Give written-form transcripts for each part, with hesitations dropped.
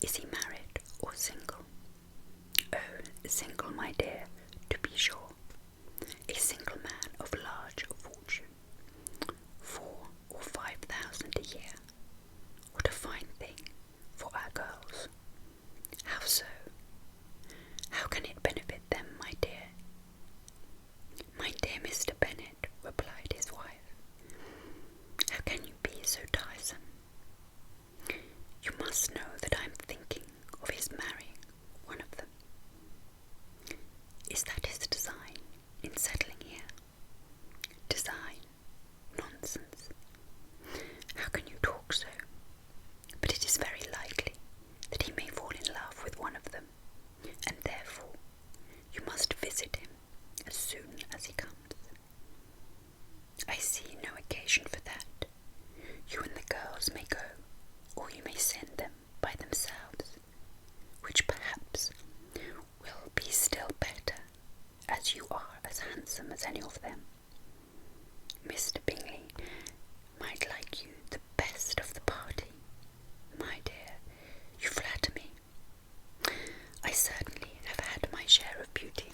Is he married or single? Oh, single, my dear, to be sure. A single man of large fortune. 4,000 or 5,000 a year. What a fine thing for our girls. How so? How can it benefit them, my dear? My dear Mr. Bennet, replied his wife, how can you be so tiresome? You must know that I am thinking of his marrying one of them. Is that his design in settling here? Design? Nonsense. How can you talk so? But it is very likely that he may fall in love with one of them, and therefore you must visit him as soon as he comes. I see no occasion for that. You and the girls may go, or you may send them by themselves, which perhaps will be still better, as you are as handsome as any of them. Mr. Bingley might like you the best of the party. My dear, you flatter me. I certainly have had my share of beauty.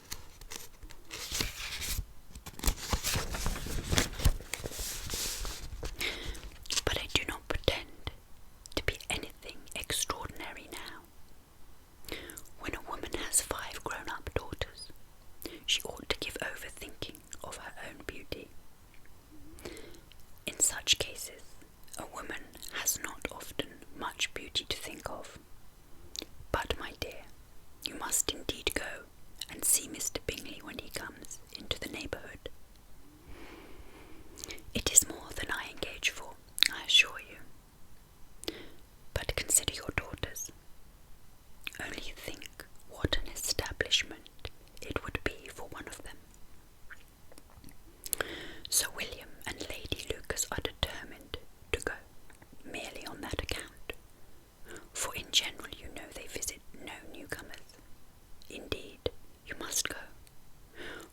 But I do not pretend to be anything extraordinary now. When a woman has 5 grown-up daughters, she ought to give over thinking of her own beauty. In such cases, a woman has not often much beauty to think of. But, my dear, you must indeed go and see Mr. Bingley when he comes into the neighbourhood. It is more than I engage for, I assure you. But consider your daughters. Only think what an establishment it would be for one of them. Sir William and Lady Lucas are determined to go, merely on that account, for in general you know they visit no newcomers. Indeed, you must go,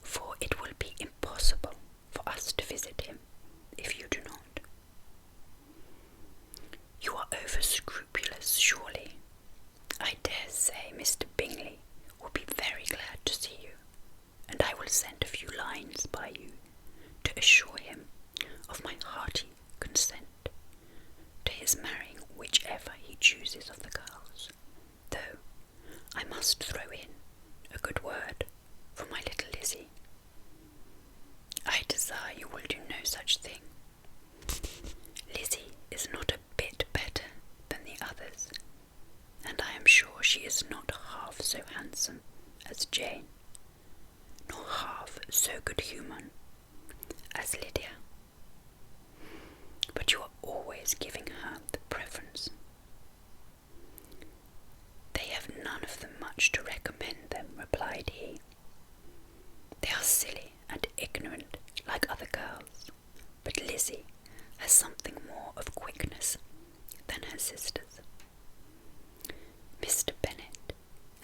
for it will be impossible for us to visit him if you do not. You are over-scrupulous, surely. I dare say Mr. Bingley will be very glad to see you, and I will send a few lines by you to assure him of my hearty consent to his marrying whichever he chooses of the girls, though I must throw in a good word for my little Lizzie. I desire you will do no such thing. Lizzie is not a bit better than the others, and I am sure she is not half so handsome as Jane, nor half so good-humoured as Lydia. But you are always giving her the preference. They have none of them much to recommend them, replied he. They are silly and ignorant like other girls, but Lizzie has something more of quickness than her sisters. Mr. Bennet,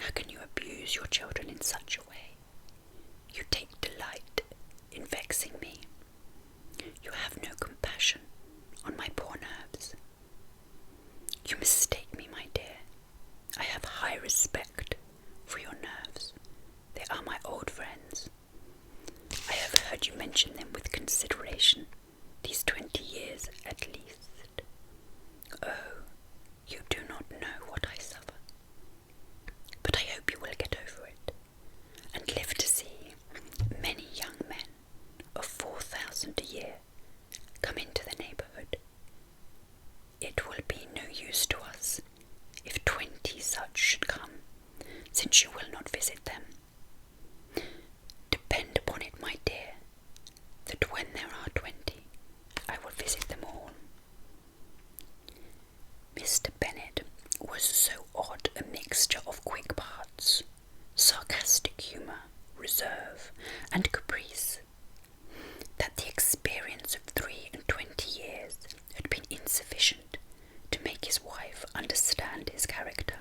how can you abuse your children in such a way? You take delight in vexing me. You have no compassion on my poor nerves. You mistake me, my dear. I have high respect for your nerves. They are my old friends. I have heard you mention them with consideration these 20 years at least. Oh, you do not know what I suffer. But I hope you will get over it, and live to see many young men of 4,000 a year come into the neighbourhood. It will be no use to us if 20 such should come, since you will not visit them. Depend upon it, my dear, that when there are 20, I will visit them all. Mr. Bennet was so odd a mixture of quick parts, sarcastic humour, reserve, and caprice, that the experience of 23 years had been insufficient to make his wife understand his character.